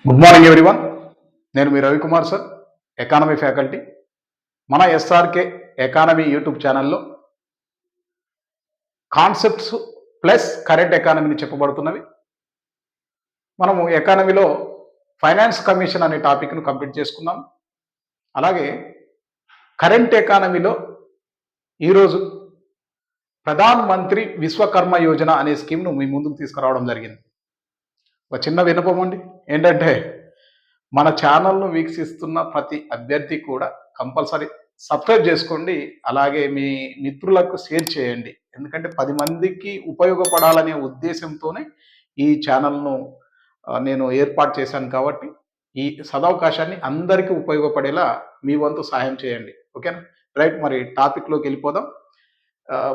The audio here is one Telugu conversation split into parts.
Good morning everyone. నేను మీ రవికుమార్ సార్, ఎకానమీ ఫ్యాకల్టీ. మన ఎస్ఆర్కే ఎకానమీ యూట్యూబ్ ఛానల్లో కాన్సెప్ట్స్ ప్లస్ కరెంట్ ఎకానమీని చెప్పబడుతున్నవి. మనము ఎకానమీలో ఫైనాన్స్ కమిషన్ అనే టాపిక్ను కంప్లీట్ చేసుకున్నాం. అలాగే కరెంట్ ఎకానమీలో ఈరోజు ప్రధాన్ మంత్రి విశ్వకర్మ యోజన అనే స్కీమ్ను మీ ముందుకు తీసుకురావడం జరిగింది. ఒక చిన్న విన్నపం అండి, ఏంటంటే మన ఛానల్ను వీక్షిస్తున్న ప్రతి అభ్యర్థి కూడా కంపల్సరీ సబ్స్క్రైబ్ చేసుకోండి. అలాగే మీ మిత్రులకు షేర్ చేయండి. ఎందుకంటే 10 మందికి ఉపయోగపడాలనే ఉద్దేశంతోనే ఈ ఛానల్ను నేను ఏర్పాటు చేశాను. కాబట్టి ఈ సదవకాశాన్ని అందరికీ ఉపయోగపడేలా మీ వంతు సహాయం చేయండి. ఓకేనా? రైట్, మరి టాపిక్లోకి వెళ్ళిపోదాం.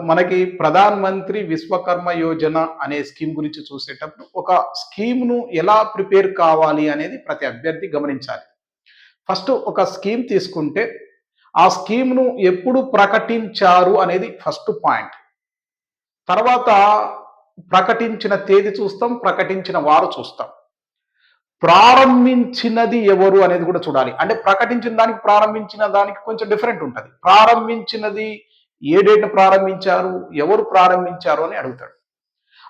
మనకి ప్రధాన్ మంత్రి విశ్వకర్మ యోజన అనే స్కీమ్ గురించి చూసేటప్పుడు ఒక స్కీమ్ను ఎలా ప్రిపేర్ కావాలి అనేది ప్రతి అభ్యర్థి గమనించాలి. ఫస్ట్ ఒక స్కీమ్ తీసుకుంటే ఆ స్కీమ్ను ఎప్పుడు ప్రకటించారు అనేది ఫస్ట్ పాయింట్. తర్వాత ప్రకటించిన తేదీ చూస్తాం, ప్రకటించిన వారు చూస్తాం. ప్రారంభించినది ఎవరు అనేది కూడా చూడాలి. అంటే ప్రకటించిన దానికి ప్రారంభించిన దానికి కొంచెం డిఫరెంట్ ఉంటుంది. ప్రారంభించినది ఏ డేట్ ప్రారంభించారు, ఎవరు ప్రారంభించారు అని అడుగుతాడు.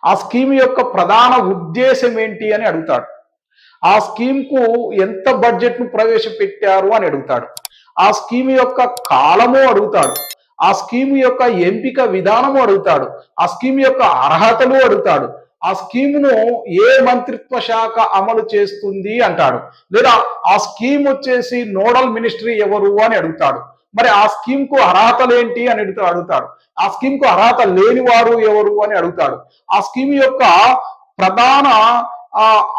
ఆ స్కీమ్ యొక్క ప్రధాన ఉద్దేశం ఏంటి అని అడుగుతాడు. ఆ స్కీమ్కు ఎంత బడ్జెట్ను ప్రవేశపెట్టారు అని అడుగుతాడు. ఆ స్కీమ్ యొక్క కాలము అడుగుతాడు. ఆ స్కీమ్ యొక్క ఎంపిక విధానము అడుగుతాడు. ఆ స్కీమ్ యొక్క అర్హతలు అడుగుతాడు. ఆ స్కీమ్ను ఏ మంత్రిత్వ శాఖ అమలు చేస్తుంది అంటాడు. లేదా ఆ స్కీమ్ వచ్చేసి నోడల్ మినిస్ట్రీ ఎవరు అని అడుగుతాడు. మరి ఆ స్కీమ్ కు అర్హతలు ఏంటి అని అడుగుతాడు. ఆ స్కీమ్ కు అర్హత లేని వారు ఎవరు అని అడుగుతాడు. ఆ స్కీమ్ యొక్క ప్రధాన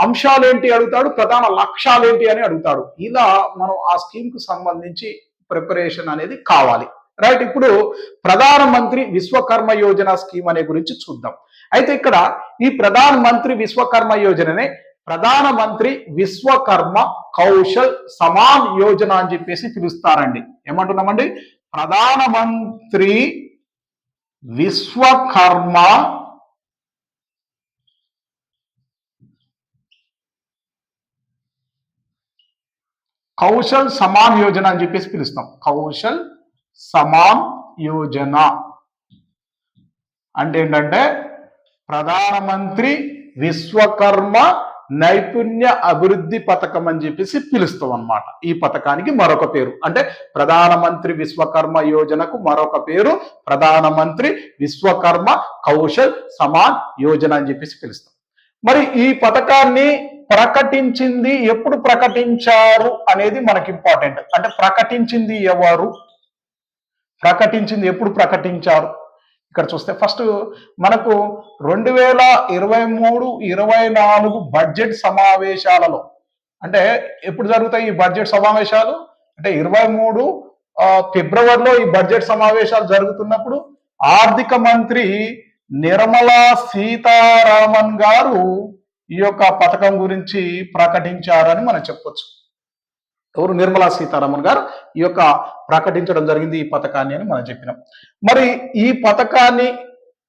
అంశాలేంటి అడుగుతాడు, ప్రధాన లక్ష్యాలేంటి అని అడుగుతాడు. ఇలా మనం ఆ స్కీమ్ కు సంబంధించి ప్రిపరేషన్ అనేది కావాలి. రైట్, ఇప్పుడు ప్రధాన మంత్రి విశ్వకర్మ యోజన స్కీమ్ అనే గురించి చూద్దాం. అయితే ఇక్కడ ఈ ప్రధాన మంత్రి విశ్వకర్మ యోజననే ప్రధాన మంత్రి విశ్వకర్మ కౌశల్ సమాన్ యోజన అని చెప్పేసి పిలుస్తారండి. ఏమంటున్నామండి? ప్రధాన మంత్రి విశ్వకర్మ కౌశల్ సమాన్ యోజన అని చెప్పేసి పిలుస్తాం. కౌశల్ సమాన్ యోజన అంటే ఏంటంటే ప్రధానమంత్రి విశ్వకర్మ నైపుణ్య అభివృద్ధి పథకం అని చెప్పేసి పిలుస్తాం అన్నమాట. ఈ పథకానికి మరొక పేరు, అంటే ప్రధానమంత్రి విశ్వకర్మ యోజనకు మరొక పేరు ప్రధానమంత్రి విశ్వకర్మ కౌశల్ సమాన్ యోజన అని చెప్పేసి పిలుస్తాం. మరి ఈ పథకాన్ని ప్రకటించింది ఎప్పుడు ప్రకటించారు అనేది మనకి ఇంపార్టెంట్. అంటే ప్రకటించింది ఎవరు, ప్రకటించింది ఎప్పుడు ప్రకటించారు ఇక్కడ చూస్తే ఫస్ట్ మనకు 2023-24 బడ్జెట్ సమావేశాలలో, అంటే ఎప్పుడు జరుగుతాయి ఈ బడ్జెట్ సమావేశాలు అంటే 23 ఫిబ్రవరిలో ఈ బడ్జెట్ సమావేశాలు జరుగుతున్నప్పుడు ఆర్థిక మంత్రి నిర్మలా సీతారామన్ గారు ఈ యొక్క పథకం గురించి ప్రకటించారని మనం చెప్పొచ్చు. ఎవరు? నిర్మలా సీతారామన్ గారు ఈ యొక్క ప్రకటించడం జరిగింది ఈ పథకాన్ని అని మనం చెప్పినాం. మరి ఈ పథకాన్ని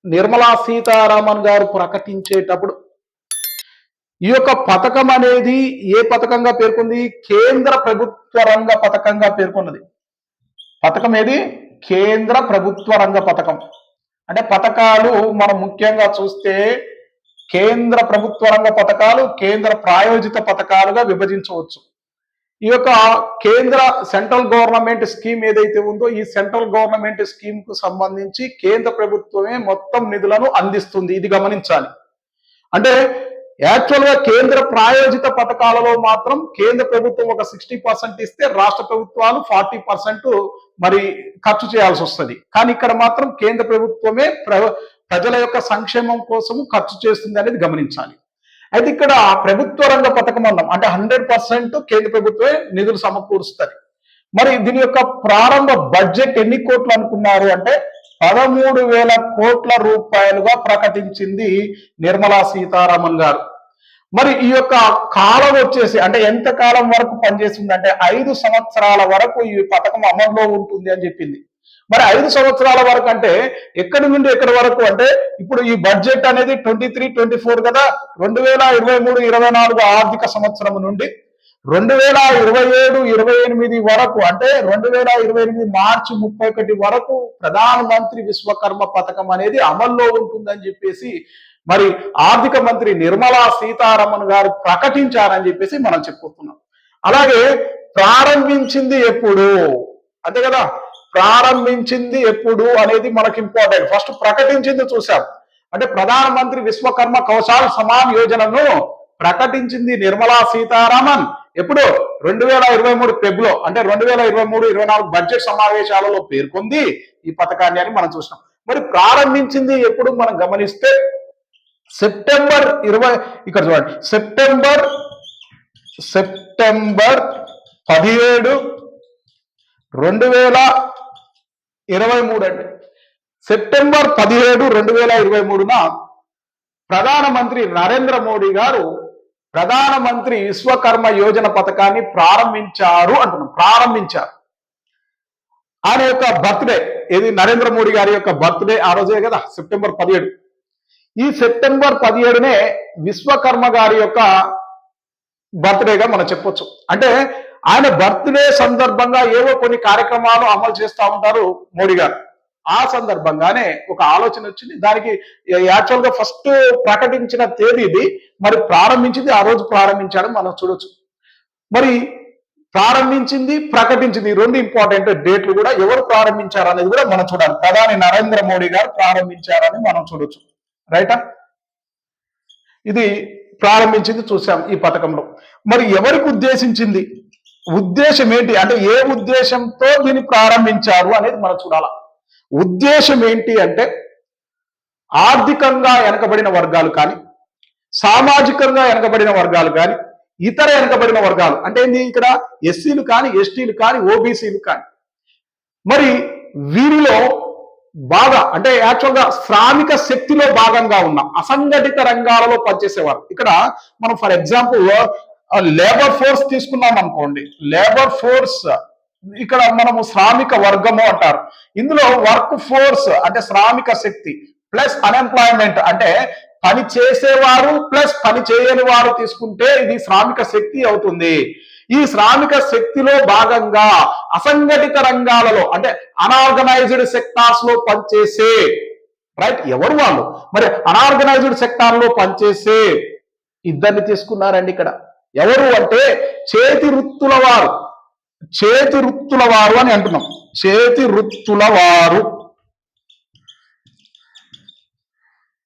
నిర్మలా సీతారామన్ గారు ప్రకటించేటప్పుడు ఈ యొక్క పథకం అనేది ఏ పథకంగా పేర్కొంది? కేంద్ర ప్రభుత్వ రంగ పథకంగా పేర్కొన్నది. పథకం ఏది? కేంద్ర ప్రభుత్వ రంగ పథకం. అంటే పథకాలు మనం ముఖ్యంగా చూస్తే కేంద్ర ప్రభుత్వ రంగ పథకాలు, కేంద్ర ప్రాయోజిత పథకాలుగా విభజించవచ్చు. ఈ యొక్క కేంద్ర సెంట్రల్ గవర్నమెంట్ స్కీమ్ ఏదైతే ఉందో ఈ సెంట్రల్ గవర్నమెంట్ స్కీమ్ కు సంబంధించి కేంద్ర ప్రభుత్వమే మొత్తం నిధులను అందిస్తుంది. ఇది గమనించాలి. అంటే యాక్చువల్గా కేంద్ర ప్రాయోజిత పథకాలలో మాత్రం కేంద్ర ప్రభుత్వం ఒక 60% ఇస్తే రాష్ట్ర ప్రభుత్వాలు 40% మరి ఖర్చు చేయాల్సి వస్తుంది. కానీ ఇక్కడ మాత్రం కేంద్ర ప్రభుత్వమే ప్రజల యొక్క సంక్షేమం కోసము ఖర్చు చేస్తుంది అనేది గమనించాలి. అయితే ఇక్కడ ప్రభుత్వ రంగ పథకం అన్నాం, అంటే 100% కేంద్ర ప్రభుత్వమే నిధులు సమకూరుస్తుంది. మరి దీని యొక్క ప్రారంభ బడ్జెట్ ఎన్ని కోట్లు అనుకున్నారు అంటే 13,000 కోట్ల రూపాయలుగా ప్రకటించింది నిర్మలా సీతారామన్ గారు. మరి ఈ యొక్క కాలం వచ్చేసి అంటే ఎంత కాలం వరకు పనిచేస్తుంది అంటే 5 సంవత్సరాల వరకు ఈ పథకం అమల్లో ఉంటుంది అని చెప్పింది. మరి 5 సంవత్సరాల వరకు అంటే ఎక్కడి నుండి ఎక్కడి వరకు అంటే ఇప్పుడు ఈ బడ్జెట్ అనేది 23-24 కదా, 2023-24 ఆర్థిక సంవత్సరం నుండి 2027-28 వరకు అంటే 2028 మార్చి 31 వరకు ప్రధాన మంత్రి విశ్వకర్మ పథకం అనేది అమల్లో ఉంటుందని చెప్పేసి మరి ఆర్థిక మంత్రి నిర్మలా సీతారామన్ గారు ప్రకటించారని చెప్పేసి మనం చెప్పుకుంటున్నాం. అలాగే ప్రారంభించింది ఎప్పుడు అంతే కదా, ప్రారంభించింది ఎప్పుడు అనేది మనకి ఇంపార్టెంట్. ఫస్ట్ ప్రకటించింది చూసాం, అంటే ప్రధానమంత్రి విశ్వకర్మ కౌశల్ సమాన్ యోజనను ప్రకటించింది నిర్మలా సీతారామన్ ఎప్పుడు 2023 ఫెబ్లో, అంటే 2023-24 బడ్జెట్ సమావేశాలలో పేర్కొంది ఈ పథకాన్ని అని మనం చూసినాం. మరి ప్రారంభించింది ఎప్పుడు మనం గమనిస్తే సెప్టెంబర్ 20, ఇక్కడ చూడండి, సెప్టెంబర్ 17, 2023 అండి. సెప్టెంబర్ 17, 2023న ప్రధానమంత్రి నరేంద్ర మోడీ గారు ప్రధానమంత్రి విశ్వకర్మ యోజన పథకాన్ని ప్రారంభించారు అంటున్నాం. ప్రారంభించారు. ఆయన యొక్క బర్త్డే ఇది నరేంద్ర మోడీ గారి యొక్క బర్త్డే ఆ రోజే కదా, సెప్టెంబర్ 17. ఈ సెప్టెంబర్ 17నే విశ్వకర్మ గారి యొక్క బర్త్డేగా మనం చెప్పొచ్చు. అంటే ఆయన బర్త్డే సందర్భంగా ఏవో కొన్ని కార్యక్రమాలు అమలు చేస్తూ ఉంటారు మోడీ గారు. ఆ సందర్భంగానే ఒక ఆలోచన వచ్చింది. దానికి యాక్చువల్ గా ఫస్ట్ ప్రకటించిన తేదీ ఇది, మరి ప్రారంభించింది ఆ రోజు ప్రారంభించాడు మనం చూడొచ్చు. మరి ప్రారంభించింది ప్రకటించింది రెండు ఇంపార్టెంట్ డేట్లు కూడా. ఎవరు ప్రారంభించారు అనేది కూడా మనం చూడాలి. ప్రధాని నరేంద్ర మోడీ గారు ప్రారంభించారని మనం చూడొచ్చు. రైటా? ఇది ప్రారంభించింది చూసాం ఈ పథకంలో. మరి ఎవరికి ఉద్దేశించింది, ఉద్దేశం ఏంటి అంటే ఏ ఉద్దేశంతో దీన్ని ప్రారంభించారు అనేది మనం చూడాలి. ఉద్దేశం ఏంటి అంటే ఆర్థికంగా వెనకబడిన వర్గాలు కానీ, సామాజికంగా వెనకబడిన వర్గాలు కానీ, ఇతర వెనకబడిన వర్గాలు అంటే ఏంటి, ఇక్కడ ఎస్సీలు కానీ, ఎస్టీలు కానీ, ఓబీసీలు కానీ, మరి వీరిలో బాగా అంటే యాక్చువల్గా శ్రామిక శక్తిలో భాగంగా ఉన్న అసంఘటిత రంగాలలో పనిచేసేవారు. ఇక్కడ మనం ఫర్ ఎగ్జాంపుల్ లేబర్ ఫోర్స్ తీసుకున్నాం అనుకోండి. లేబర్ ఫోర్స్ ఇక్కడ మనము శ్రామిక వర్గము అంటారు. ఇందులో వర్క్ ఫోర్స్ అంటే శ్రామిక శక్తి ప్లస్ అన్ఎంప్లాయ్మెంట్ అంటే పని చేసేవారు ప్లస్ పని చేయని వారు తీసుకుంటే ఇది శ్రామిక శక్తి అవుతుంది. ఈ శ్రామిక శక్తిలో భాగంగా అసంఘటిత రంగాలలో అంటే అన్ఆర్గనైజ్డ్ సెక్టార్స్ లో పనిచేసే రైట్ ఎవరు వాళ్ళు, మరి అన్ఆర్గనైజ్డ్ సెక్టార్ లో పనిచేసే ఇద్దరిని తీసుకున్నారండి. ఇక్కడ ఎవరు అంటే చేతి వృత్తుల వారు, చేతి వృత్తుల వారు అని అంటున్నాం. చేతి వృత్తుల వారు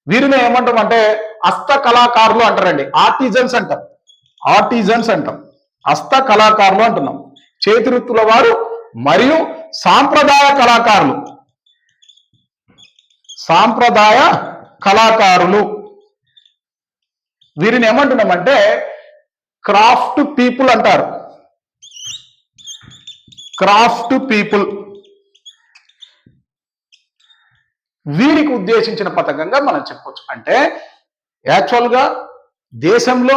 వీరిని ఏమంటాం అంటే హస్త కళాకారులు అంటారండి. ఆర్టిజన్స్ అంటాం, ఆర్టిజన్స్ అంటాం, హస్త కళాకారులు అంటున్నాం. చేతి వృత్తుల వారు మరియు సాంప్రదాయ కళాకారులు, సాంప్రదాయ కళాకారులు వీరిని ఏమంటున్నామంటే క్రాఫ్ట్ పీపుల్ అంటారు. క్రాఫ్ట్ పీపుల్ వీరికి ఉద్దేశించిన పథకంగా మనం చెప్పొచ్చు. అంటే యాక్చువల్గా దేశంలో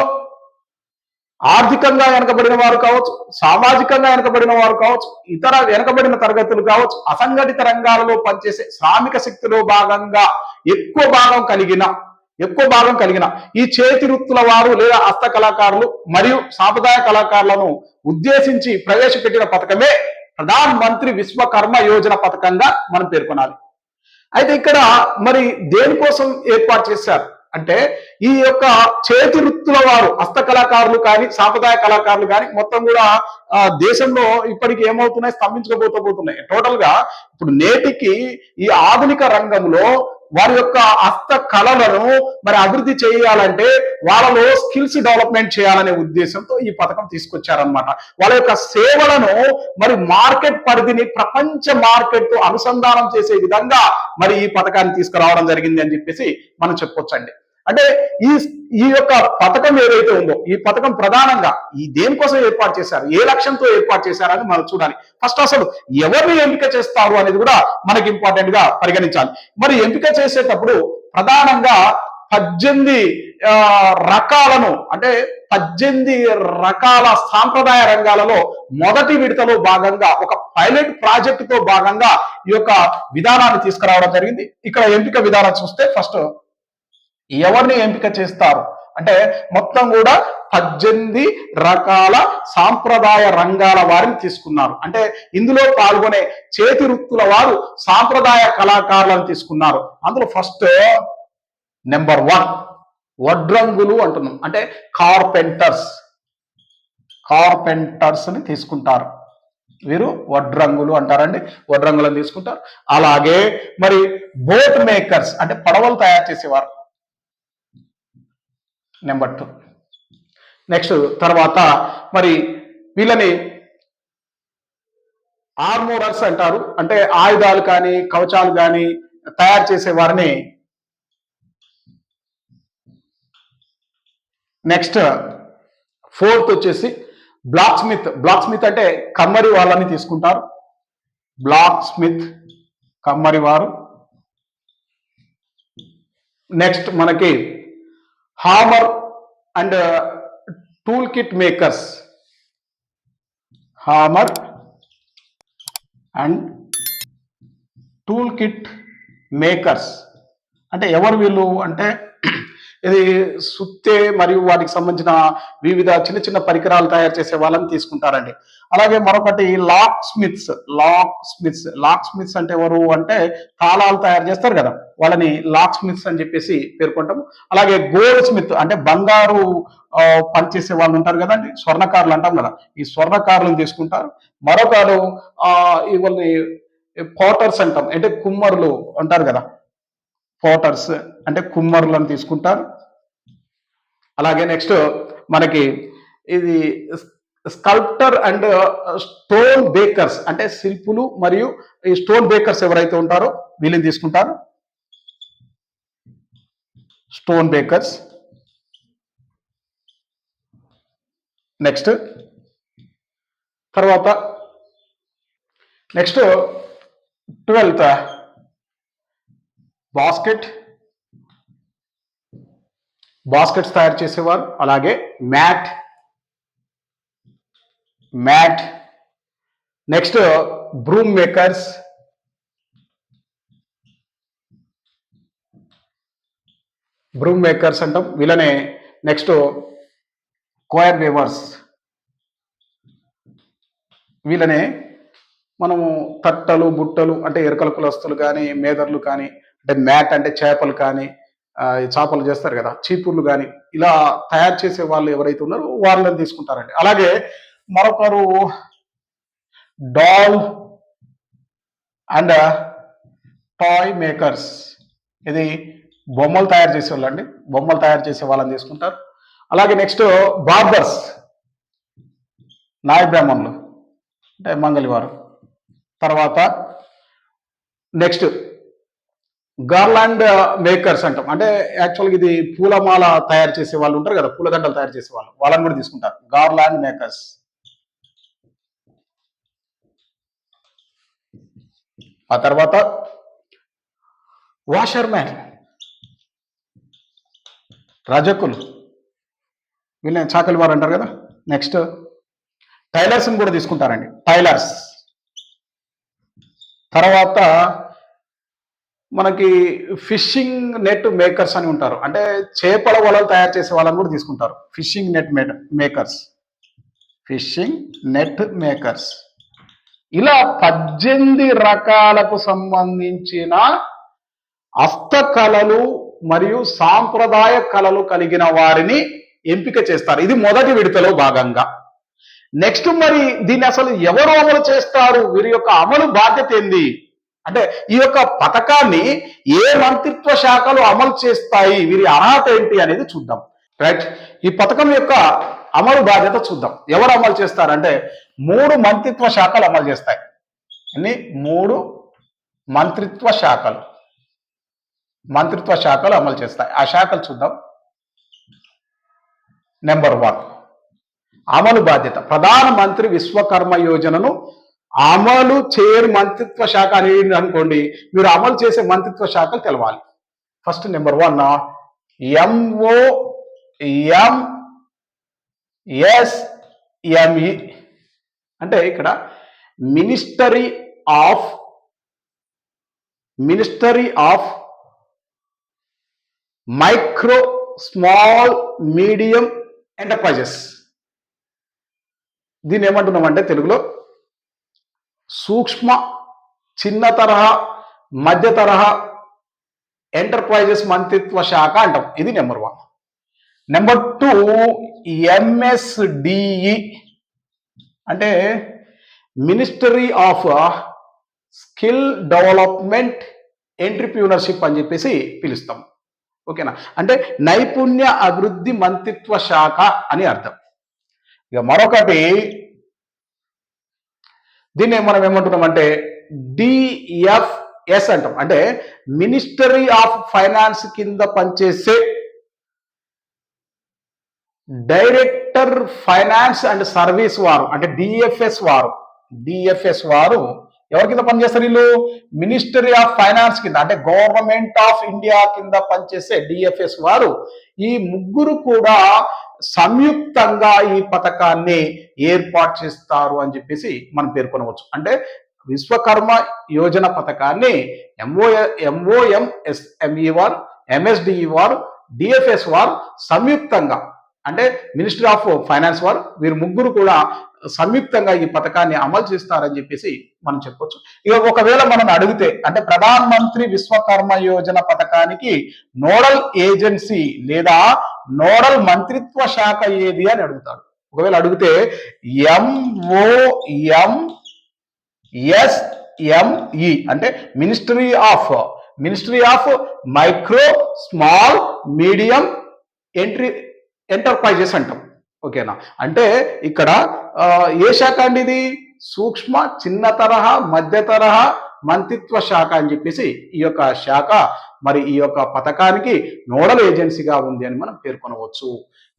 ఆర్థికంగా వెనకబడిన వారు కావచ్చు, సామాజికంగా వెనకబడిన వారు కావచ్చు, ఇతర వెనకబడిన తరగతులు కావచ్చు, అసంఘటిత రంగాలలో పనిచేసే శ్రామిక శక్తిలో భాగంగా ఎక్కువ భాగం కలిగిన ఈ చేతి వృత్తుల వారు లేదా హస్త కళాకారులు మరియు సాంప్రదాయ కళాకారులను ఉద్దేశించి ప్రవేశపెట్టిన పథకమే ప్రధాన మంత్రి విశ్వకర్మ యోజన పథకంగా మనం పేర్కొనాలి. అయితే ఇక్కడ మరి దేనికోసం ఏర్పాటు చేశారు అంటే ఈ యొక్క చేతి వృత్తుల వారు హస్త కళాకారులు కానీ, సాంప్రదాయ కళాకారులు కానీ మొత్తం కూడా దేశంలో ఇప్పటికి ఏమవుతున్నాయి, స్తంభించకపోతున్నాయి. టోటల్ గా ఇప్పుడు నేటికి ఈ ఆధునిక రంగంలో వారి యొక్క హస్త కళలను మరి అభివృద్ధి చేయాలంటే వాళ్ళలో స్కిల్స్ డెవలప్మెంట్ చేయాలనే ఉద్దేశంతో ఈ పథకం తీసుకొచ్చారనమాట. వాళ్ళ యొక్క సేవలను మరి మార్కెట్ పరిధిని ప్రపంచ మార్కెట్ తో అనుసంధానం చేసే విధంగా మరి ఈ పథకాన్ని తీసుకురావడం జరిగింది అని చెప్పేసి మనం చెప్పొచ్చండి. అంటే ఈ యొక్క పథకం ఏదైతే ఉందో ఈ పథకం ప్రధానంగా ఈ దేనికోసం ఏర్పాటు చేశారు, ఏ లక్ష్యంతో ఏర్పాటు చేశారని మనం చూడాలి. ఫస్ట్ అసలు ఎవరిని ఎంపిక చేస్తారు అనేది కూడా మనకి ఇంపార్టెంట్ గా పరిగణించాలి. మరి ఎంపిక చేసేటప్పుడు ప్రధానంగా 18 రకాలను, అంటే 18 రకాల సాంప్రదాయ రంగాలలో మొదటి విడతలో భాగంగా ఒక పైలట్ ప్రాజెక్టుతో భాగంగా ఈ యొక్క విధానాన్ని తీసుకురావడం జరిగింది. ఇక్కడ ఎంపిక విధానం చూస్తే ఫస్ట్ ఎవరిని ఎంపిక చేస్తారు అంటే మొత్తం కూడా 18 రకాల సాంప్రదాయ రంగాల వారిని తీసుకున్నారు. అంటే ఇందులో పాల్గొనే చేతి వృత్తుల వారు సాంప్రదాయ కళాకారులను తీసుకున్నారు. అందులో ఫస్ట్ నెంబర్ 1 వడ్రంగులు అంటున్నాం, అంటే కార్పెంటర్స్ ని తీసుకుంటారు. వీరు వడ్రంగులు అంటారండి, వడ్రంగులను తీసుకుంటారు. అలాగే మరి బోట్ మేకర్స్ అంటే పడవలు తయారు చేసేవారు, నెంబర్ 2. నెక్స్ట్ తర్వాత మరి వీళ్ళని ఆర్మోరర్స్ అంటారు, అంటే ఆయుధాలు కానీ కవచాలు కానీ తయారు చేసే వారిని. నెక్స్ట్ 4th వచ్చేసి బ్లాక్ స్మిత్ అంటే కమ్మరి వాళ్ళని తీసుకుంటారు, కమ్మరి వారు. నెక్స్ట్ మనకి hammer and tool kit makers, అంటే ఎవరు వీళ్ళు అంటే ఇది సుత్తే మరియు వాటికి సంబంధించిన వివిధ చిన్న చిన్న పరికరాలు తయారు చేసే వాళ్ళని తీసుకుంటారండి. అలాగే మరొకటి లాక్ స్మిత్స్ అంటే ఎవరు అంటే తాళాలు తయారు చేస్తారు కదా, వాళ్ళని లాక్ స్మిత్స్ అని చెప్పేసి పేర్కొంటాము. అలాగే గోల్డ్ స్మిత్ అంటే బంగారు పనిచేసే వాళ్ళు ఉంటారు కదండి, స్వర్ణకారులు అంటాం కదా, ఈ స్వర్ణకారులను తీసుకుంటారు. మరొకరు ఇవన్నీ పోటర్స్ అంటాం, అంటే కుమ్మరులు అంటారు కదా, పోటర్స్ అంటే కుమ్మరులను తీసుకుంటారు. అలాగే నెక్స్ట్ మనకి ఇది స్కల్ప్టర్ అండ్ స్టోన్ బేకర్స్ అంటే శిల్పులు మరియు ఈ స్టోన్ బేకర్స్ ఎవరైతే ఉంటారో వీళ్ళని తీసుకుంటారు, స్టోన్ బేకర్స్. నెక్స్ట్ తర్వాత నెక్స్ట్ 12th బాస్కెట్స్ తయారు చేసేవారు. అలాగే మ్యాట్. Next broom makers. అంటాం వీళ్ళనే. నెక్స్ట్ కోయర్ వేవర్స్, వీళ్ళనే మనము తట్టలు బుట్టలు అంటే ఎరకల కులస్తులు కానీ మేదర్లు కానీ, అంటే మ్యాట్ అంటే చేపలు కానీ చేపలు చేస్తారు కదా చీపుర్లు కానీ, ఇలా తయారు చేసే వాళ్ళు ఎవరైతే ఉన్నారో వాళ్ళని తీసుకుంటారండి. అలాగే మరొకరు డాల్ అండ్ టాయ్ మేకర్స్, ఇది బొమ్మలు తయారు చేసే వాళ్ళు అండి, బొమ్మలు తయారు చేసే వాళ్ళని తీసుకుంటారు. అలాగే నెక్స్ట్ బార్బర్స్, నాయ బ్రాహ్మణులు అంటే మంగళవారు. తర్వాత నెక్స్ట్ గార్లాండ్ మేకర్స్ అంటాం, అంటే యాక్చువల్గా ఇది పూలమాల తయారు చేసే వాళ్ళు ఉంటారు కదా, పూలదండలు తయారు చేసే వాళ్ళు, వాళ్ళని కూడా తీసుకుంటారు, గార్లాండ్ మేకర్స్. ఆ తర్వాత వాషర్మ్యాన్, రజకులు, వీళ్ళని చాకలి వారు అంటారు కదా. నెక్స్ట్ టైలర్స్ని కూడా తీసుకుంటారండి, టైలర్స్. తర్వాత మనకి ఫిషింగ్ నెట్ మేకర్స్ అని ఉంటారు, అంటే చేపల వలలు తయారు చేసే వాళ్ళని కూడా తీసుకుంటారు, ఫిషింగ్ నెట్ మేకర్స్. ఇలా 18 రకాలకు సంబంధించిన హస్తకళలు మరియు సాంప్రదాయ కళలు కలిగిన వారిని ఎంపిక చేస్తారు. ఇది మొదటి విడతలో భాగంగా. నెక్స్ట్ మరి దీన్ని అసలు ఎవరు అమలు చేస్తారు, వీరి యొక్క అమలు బాధ్యత ఏంది అంటే ఈ యొక్క పథకాన్ని ఏ మంత్రిత్వ శాఖలు అమలు చేస్తాయి, వీరి అర్హత ఏంటి అనేది చూద్దాం. రైట్, ఈ పథకం యొక్క అమలు బాధ్యత చూద్దాం. ఎవరు అమలు చేస్తారంటే 3 మంత్రిత్వ శాఖలు అమలు చేస్తాయి. అన్ని 3 మంత్రిత్వ శాఖలు అమలు చేస్తాయి. ఆ శాఖలు చూద్దాం. నెంబర్ 1 అమలు బాధ్యత, ప్రధానమంత్రి విశ్వకర్మ యోజనను అమలు చేయని మంత్రిత్వ శాఖ అనేది అనుకోండి, మీరు అమలు చేసే మంత్రిత్వ శాఖలు తెలవాలి. ఫస్ట్ నెంబర్ 1 MOMSME అంటే ఇక్కడ ministry of micro small medium enterprises. దీన్ని ఏమంటున్నామంటే తెలుగులో సూక్ష్మ చిన్న తరహా మధ్య తరహా ఎంటర్ప్రైజెస్ మంత్రిత్వ శాఖ అంటాం. ఇది నెంబర్ 1. నెంబర్ 2 MSDE అంటే ministry of skill development entrepreneurship అని చెప్పేసి పిలుస్తాం. ఓకేనా, అంటే నైపుణ్య అభివృద్ధి మంత్రిత్వ శాఖ అని అర్థం. ఇక మరొకటి దీన్ని మనం ఏమంటున్నామంటే DFS అంటాం. అంటే మినిస్టరీ ఆఫ్ ఫైనాన్స్ కింద పనిచేసే డైరెక్టర్ ఫైనాన్స్ అండ్ సర్వీస్ వారు, అంటే డిఎఫ్ఎస్ వారు ఎవరి కింద పనిచేస్తారు? వీళ్ళు మినిస్టరీ ఆఫ్ ఫైనాన్స్ కింద, అంటే గవర్నమెంట్ ఆఫ్ ఇండియా కింద పనిచేసే డిఎఫ్ఎస్ వారు ఈ ముగ్గురు కూడా సంయుక్తంగా ఈ పథకాన్ని ఏర్పాటు చేస్తారు అని చెప్పేసి మనం పేర్కొనవచ్చు. అంటే విశ్వకర్మ యోజన పథకాన్ని MOMSME వారు, MSDE వారు, డిఎఫ్ఎస్ వారు సంయుక్తంగా, అంటే మినిస్ట్రీ ఆఫ్ ఫైనాన్స్ వారు, వీరు ముగ్గురు కూడా సంయుక్తంగా ఈ పథకాన్ని అమలు చేస్తారని చెప్పేసి మనం చెప్పొచ్చు. ఇక ఒకవేళ మనం అడిగితే, అంటే ప్రధాన మంత్రి విశ్వకర్మ యోజన పథకానికి నోడల్ ఏజెన్సీ లేదా నోడల్ మంత్రిత్వ శాఖ ఏది అని అడుగుతాడు. ఒకవేళ అడిగితే MOMSME అంటే ministry of micro small medium enterprises అంటాం. ఓకేనా, అంటే ఇక్కడ ఏ శాఖ అండి? ఇది సూక్ష్మ చిన్న తరహా మధ్య తరహా మంత్రిత్వ శాఖ అని చెప్పేసి ఈ యొక్క శాఖ మరి ఈ యొక్క పథకానికి నోడల్ ఏజెన్సీగా ఉంది అని మనం పేర్కొనవచ్చు.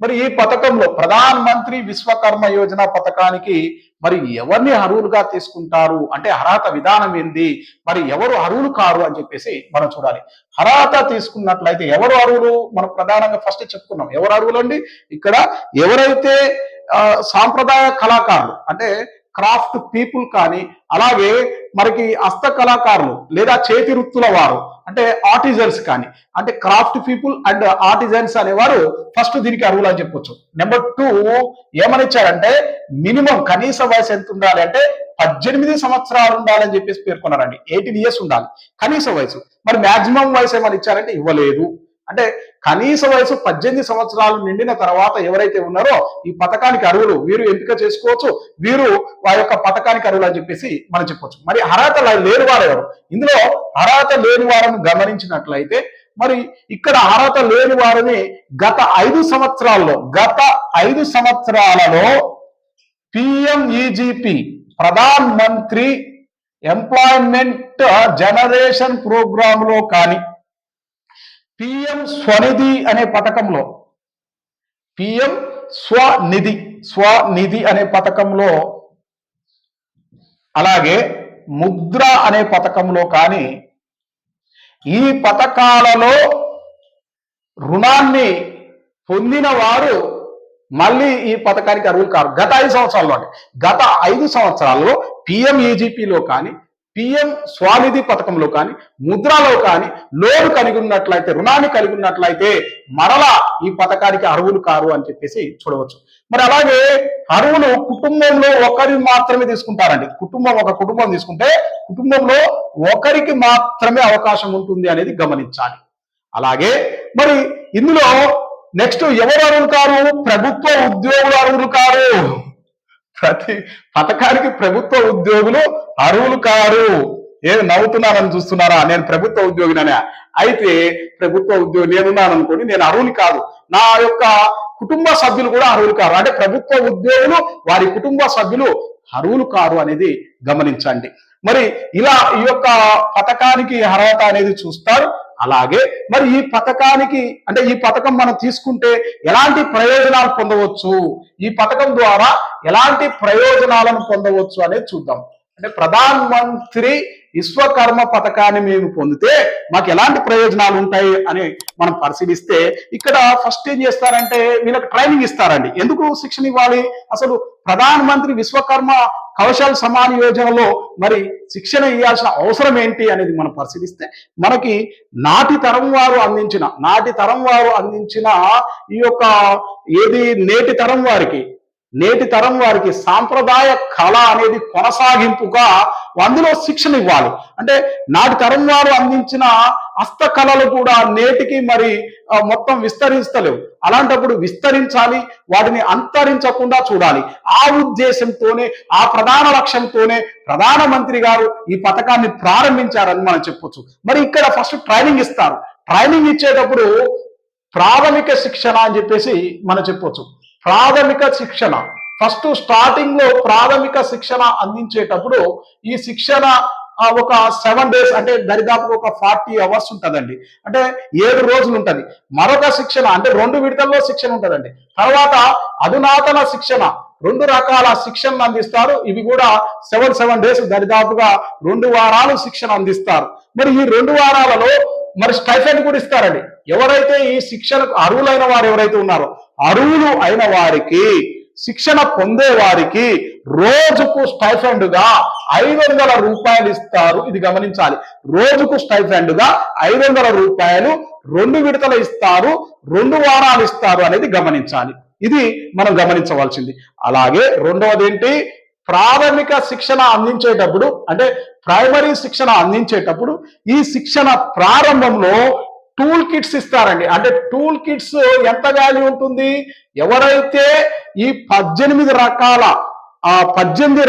మరి ఈ పథకంలో ప్రధాన మంత్రి విశ్వకర్మ యోజన పథకానికి మరి ఎవరిని అర్హులుగా తీసుకుంటారు, అంటే అర్హత విధానం ఏంది, మరి ఎవరు అర్హులు కారు అని చెప్పేసి మనం చూడాలి. అర్హత తీసుకున్నట్లయితే ఎవరు అర్హులు మనం ప్రధానంగా ఫస్ట్ చెప్పుకున్నాం. ఎవరు అర్హులు అండి? ఇక్కడ ఎవరైతే సాంప్రదాయ కళాకారులు, అంటే క్రాఫ్ట్ పీపుల్ కానీ, అలాగే మనకి హస్త కళాకారులు లేదా చేతి వృత్తుల వారు, అంటే ఆర్టిజన్స్ కానీ, అంటే క్రాఫ్ట్ పీపుల్ అండ్ ఆర్టిజన్స్ అనేవారు ఫస్ట్ దీనికి అర్హులు అని చెప్పొచ్చు. నెంబర్ 2 ఏమని ఇచ్చారంటే మినిమం కనీస వయసు ఎంత ఉండాలి అంటే 18 సంవత్సరాలు ఉండాలని చెప్పేసి పేర్కొన్నారండి. 18 years ఉండాలి కనీస వయసు. మరి మాక్సిమం వయసు ఏమని ఇచ్చారంటే ఇవ్వలేదు. అంటే కనీస వయసు 18 సంవత్సరాలు నిండిన తర్వాత ఎవరైతే ఉన్నారో ఈ పథకానికి అర్హులు, వీరు ఎంపిక చేసుకోవచ్చు, వీరు వారి యొక్క పథకానికి అర్హులు అని చెప్పేసి మనం చెప్పొచ్చు. మరి అర్హత లేని వారు ఎవరు? ఇందులో అర్హత లేని వారిని గమనించినట్లయితే మరి ఇక్కడ అర్హత లేని వారిని గత 5 సంవత్సరాలలో PMEGP Pradhan Mantri employment generation programme లో కానీ, PM స్వనిధి అనే పథకంలో, PM స్వనిధి అనే పథకంలో, అలాగే ముద్ర అనే పథకంలో కానీ ఈ పథకాలలో రుణాన్ని పొందిన వారు మళ్ళీ ఈ పథకానికి అర్హులు కారు. గత 5 సంవత్సరాల్లో PMEGPలో కానీ, PM స్వానిధి పథకంలో కానీ, ముద్రలో కానీ లోన్ కలిగి ఉన్నట్లయితే, రుణాన్ని కలిగి ఉన్నట్లయితే మరలా ఈ పథకానికి అర్హులు కారు అని చెప్పేసి చూడవచ్చు. మరి అలాగే అర్హులు కుటుంబంలో ఒకరిని మాత్రమే తీసుకుంటారండి. ఒక కుటుంబం తీసుకుంటే కుటుంబంలో ఒకరికి మాత్రమే అవకాశం ఉంటుంది అనేది గమనించాలి. అలాగే మరి ఇందులో నెక్స్ట్ ఎవరు అర్హులు కారు? ప్రభుత్వ ఉద్యోగులు అర్హులు కారు. ప్రతి పథకానికి ప్రభుత్వ ఉద్యోగులు అర్హులు కారు. ఏమి నవ్వుతున్నానని చూస్తున్నారా? నేను ప్రభుత్వ ఉద్యోగిననే. అయితే ప్రభుత్వ ఉద్యోగి నేనున్నాను అనుకోండి, నేను అర్హులు కాదు, నా యొక్క కుటుంబ సభ్యులు కూడా అర్హులు కారు. అంటే ప్రభుత్వ ఉద్యోగులు వారి కుటుంబ సభ్యులు అర్హులు కారు అనేది గమనించండి. మరి ఇలా ఈ యొక్క పథకానికి అర్హత అనేది చూస్తారు. అలాగే మరి ఈ పథకానికి, అంటే ఈ పథకం మనం తీసుకుంటే ఎలాంటి ప్రయోజనాలు పొందవచ్చు, ఈ పథకం ద్వారా ఎలాంటి ప్రయోజనాలను పొందవచ్చు అనేది చూద్దాం. అంటే ప్రధాన్ మంత్రి విశ్వకర్మ పథకాన్ని మేము పొందితే మాకు ఎలాంటి ప్రయోజనాలు ఉంటాయి అని మనం పరిశీలిస్తే ఇక్కడ ఫస్ట్ ఏం చేస్తారంటే వీళ్ళకి ట్రైనింగ్ ఇస్తారండి. ఎందుకు శిక్షణ ఇవ్వాలి? అసలు ప్రధానమంత్రి విశ్వకర్మ కౌశల్ సమాన్ యోజనలో మరి శిక్షణ ఇవ్వాల్సిన అవసరం ఏంటి అనేది మనం పరిశీలిస్తే మనకి నాటి తరం వారు అందించిన ఈ యొక్క ఏది నేటి తరం వారికి సాంప్రదాయ కళ అనేది కొనసాగింపుగా అందులో శిక్షణ ఇవ్వాలి. అంటే నాటి తరం వారు అందించిన హస్తకళలు కూడా నేటికి మరి మొత్తం విస్తరిస్తలేవు. అలాంటప్పుడు విస్తరించాలి, వాటిని అంతరించకుండా చూడాలి. ఆ ఉద్దేశంతోనే, ఆ ప్రధాన లక్ష్యంతోనే ప్రధానమంత్రి గారు ఈ పథకాన్ని ప్రారంభించారని మనం చెప్పొచ్చు. మరి ఇక్కడ ఫస్ట్ ట్రైనింగ్ ఇస్తారు. ట్రైనింగ్ ఇచ్చేటప్పుడు ప్రాథమిక శిక్షణ అని చెప్పేసి మనం చెప్పొచ్చు. ప్రాథమిక శిక్షణ ఫస్ట్ స్టార్టింగ్ లో ప్రాథమిక శిక్షణ అందించేటప్పుడు ఈ శిక్షణ ఒక 7 days అంటే దరిదాపు ఒక 40 hours ఉంటుందండి. అంటే 7 రోజులు ఉంటుంది. మరొక శిక్షణ అంటే 2 విడతల్లో శిక్షణ ఉంటుందండి. తర్వాత అధునాతన శిక్షణ 2 రకాల శిక్షణను అందిస్తారు. ఇవి కూడా 7 days దరిదాపుగా 2 వారాలు శిక్షణ అందిస్తారు. మరి ఈ 2 వారాలలో మరి స్టైఫండ్ కూడా ఇస్తారండి. ఎవరైతే ఈ శిక్షణకు అర్హులైన వారు ఎవరైతే ఉన్నారో అర్హులు అయిన వారికి శిక్షణ పొందే వారికి రోజుకు స్టైఫండ్ గా 500 రూపాయలు ఇస్తారు. ఇది గమనించాలి. రోజుకు స్టైఫండ్ గా 500 రూపాయలు 2 విడతలు ఇస్తారు, 2 వారాలు ఇస్తారు అనేది గమనించాలి. ఇది మనం గమనించవలసింది. అలాగే రెండవది ఏంటి, ప్రాథమిక శిక్షణ అందించేటప్పుడు అంటే ప్రైమరీ శిక్షణ అందించేటప్పుడు ఈ శిక్షణ ప్రారంభంలో టూల్ కిట్స్ ఇస్తారండి. అంటే టూల్ కిట్స్ ఎంత వాల్యూ ఉంటుంది? ఎవరైతే ఈ 18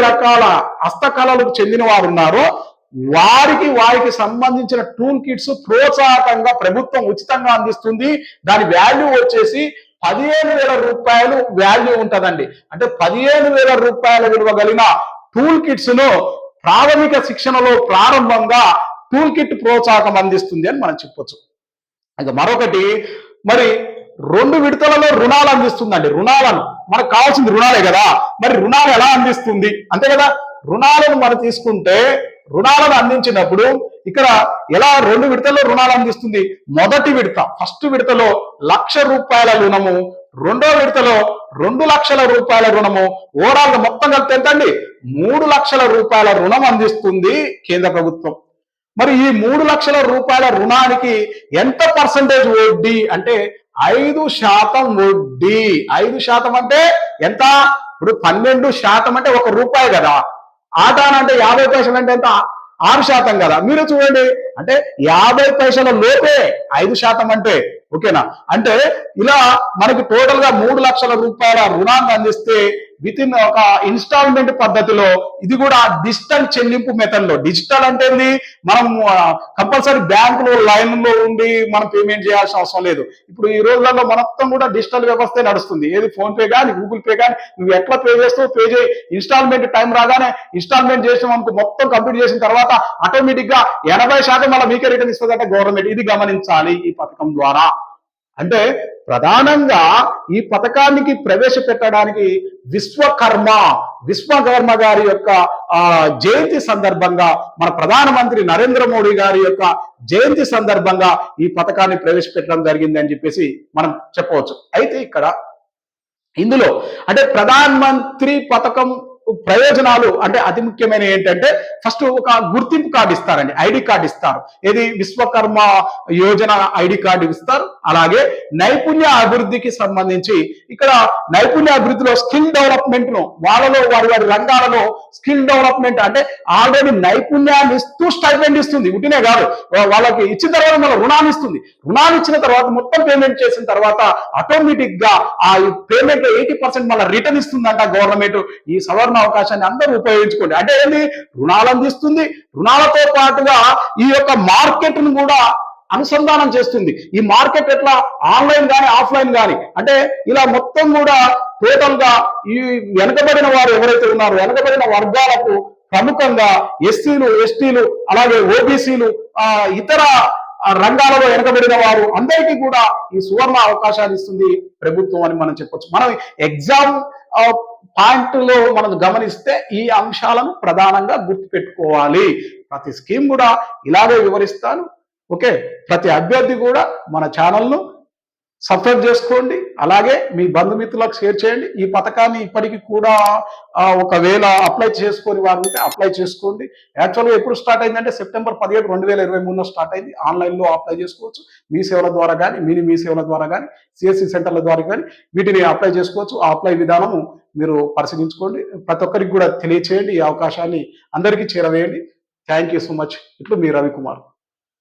రకాల హస్తకళలకు చెందిన వారు ఉన్నారో వారికి సంబంధించిన టూల్ కిట్స్ ప్రోత్సాహకంగా ప్రభుత్వం ఉచితంగా అందిస్తుంది. దాని వాల్యూ వచ్చేసి 15,000 రూపాయలు వాల్యూ ఉంటుందండి. అంటే 15,000 రూపాయల విలువ కలిగిన టూల్ కిట్స్ ను ప్రాథమిక శిక్షణలో ప్రారంభంగా టూల్ కిట్ ప్రోత్సాహకం అందిస్తుంది అని మనం చెప్పొచ్చు. ఇక మరొకటి, మరి 2 విడతలలో రుణాలు అందిస్తుందండి. రుణాలను మనకు కావాల్సింది రుణాలే కదా, మరి రుణాలు ఎలా అందిస్తుంది అంతే కదా. రుణాలను మనం తీసుకుంటే రుణాలను అందించినప్పుడు ఇక్కడ ఎలా 2 విడతల్లో రుణాలు అందిస్తుంది. మొదటి విడత ఫస్ట్ విడతలో 1,00,000 రూపాయల రుణము, రెండో విడతలో 2 లక్షల రూపాయల రుణము, ఓవరాల్ గా మొత్తం కలిపి ఎంత అండి 3 లక్షల రూపాయల రుణం అందిస్తుంది కేంద్ర ప్రభుత్వం. మరి ఈ 3 లక్షల రూపాయల రుణానికి ఎంత పర్సంటేజ్ వడ్డీ అంటే 5% వడ్డీ. 5% అంటే ఎంత? ఇప్పుడు 12% అంటే 1 రూపాయి కదా. ఆటానంటే 50 పైసలు అంటే ఎంత? 6% కదా. మీరు చూడండి, అంటే 50 పైసల లోపే 5% అంటే ఓకేనా. అంటే ఇలా మనకి టోటల్ గా 3 లక్షల రూపాయల రుణాన్ని అందిస్తే విత్ ఇన్ ఒక ఇన్స్టాల్మెంట్ పద్ధతిలో, ఇది కూడా డిజిటల్ చెల్లింపు మెథడ్ లో. డిజిటల్ అంటే మనం కంపల్సరీ బ్యాంకులో లైన్ లో ఉండి మనం పేమెంట్ చేయాల్సిన అవసరం లేదు. ఇప్పుడు ఈ రోజులలో మొత్తం కూడా డిజిటల్ వ్యవస్థే నడుస్తుంది. ఏది ఫోన్ పే కానీ గూగుల్ పే కానీ నువ్వు ఎట్లా పే చేస్తావు పే చేయి. ఇన్స్టాల్మెంట్ టైం రాగానే ఇన్స్టాల్మెంట్ చేసిన మనకు మొత్తం కంప్లీట్ చేసిన తర్వాత ఆటోమేటిక్ గా 80% మళ్ళీ మీకే రిటర్న్ ఇస్తుందంటే గవర్నమెంట్. ఇది గమనించాలి ఈ పథకం ద్వారా. అంటే ప్రధానంగా ఈ పథకానికి ప్రవేశపెట్టడానికి విశ్వకర్మ గారి యొక్క జయంతి సందర్భంగా, మన ప్రధానమంత్రి నరేంద్ర మోడీ గారి యొక్క జయంతి సందర్భంగా ఈ పథకాన్ని ప్రవేశపెట్టడం జరిగింది అని చెప్పేసి మనం చెప్పవచ్చు. అయితే ఇక్కడ ఇందులో అంటే ప్రధానమంత్రి పథకం ప్రయోజనాలు అంటే అతి ముఖ్యమైన ఏంటంటే ఫస్ట్ ఒక గుర్తింపు కార్డు ఇస్తారండి, ఐడి కార్డు ఇస్తారు. ఏది విశ్వకర్మ యోజన ఐడి కార్డు ఇస్తారు. అలాగే నైపుణ్య అభివృద్ధికి సంబంధించి ఇక్కడ నైపుణ్య అభివృద్ధిలో స్కిల్ డెవలప్మెంట్ ను వారి రంగాలలో స్కిల్ డెవలప్మెంట్ అంటే ఆల్రెడీ నైపుణ్యాన్ని ఇస్తూ స్టైపెండ్ ఇస్తుంది. ఉట్టినే కాదు, వాళ్ళకి ఇచ్చిన తర్వాత మళ్ళీ రుణాన్ని ఇస్తుంది. రుణాన్ని ఇచ్చిన తర్వాత మొత్తం పేమెంట్ చేసిన తర్వాత ఆటోమేటిక్ గా ఆ పేమెంట్ 80% మళ్ళీ రిటర్న్ ఇస్తుందంట గవర్నమెంట్. ఈ సవర్ణ అవకాశాన్ని అందరూ ఉపయోగించుకోండి. అంటే ఏంటి, రుణాలు అందిస్తుంది, రుణాలతో పాటుగా ఈ యొక్క మార్కెట్ ను కూడా అనుసంధానం చేస్తుంది. ఈ మార్కెట్ ఎట్లా ఆన్లైన్ కానీ ఆఫ్లైన్ కానీ అంటే ఇలా మొత్తం కూడా టోటల్ గా ఈ వెనుకబడిన వారు ఎవరైతే ఉన్నారో వెనుకబడిన వర్గాలకు ప్రముఖంగా ఎస్సీలు, ఎస్టీలు, అలాగే ఓబీసీలు, ఇతర రంగాలలో వెనుకబడిన వారు అందరికీ కూడా ఈ సువర్ణ అవకాశాలు ఇస్తుంది ప్రభుత్వం అని మనం చెప్పొచ్చు. మనం ఎగ్జామ్ పాయింట్లో మనం గమనిస్తే ఈ అంశాలను ప్రధానంగా గుర్తుపెట్టుకోవాలి. ప్రతి స్కీమ్ కూడా ఇలాగే వివరిస్తాను. ఓకే, ప్రతి అభ్యర్థి కూడా మన ఛానల్ను సబ్స్క్రైబ్ చేసుకోండి, అలాగే మీ బంధుమిత్రులకు షేర్ చేయండి. ఈ పథకాన్ని ఇప్పటికీ కూడా ఒకవేళ అప్లై చేసుకొని వారు ఉంటే అప్లై చేసుకోండి. యాక్చువల్గా ఎప్పుడు స్టార్ట్ అయిందంటే సెప్టెంబర్ 17, 2023 స్టార్ట్ అయింది. ఆన్లైన్లో అప్లై చేసుకోవచ్చు. మీ సేవల ద్వారా కానీ మీ సేవల ద్వారా కానీ సిఎస్సి సెంటర్ల ద్వారా కానీ వీటిని అప్లై చేసుకోవచ్చు. ఆ అప్లై విధానము మీరు పరిశీలించుకోండి. ప్రతి ఒక్కరికి కూడా తెలియచేయండి. ఈ అవకాశాన్ని అందరికీ చేరవేయండి. Thank you so much. ఇట్లు మీ రవికుమార్.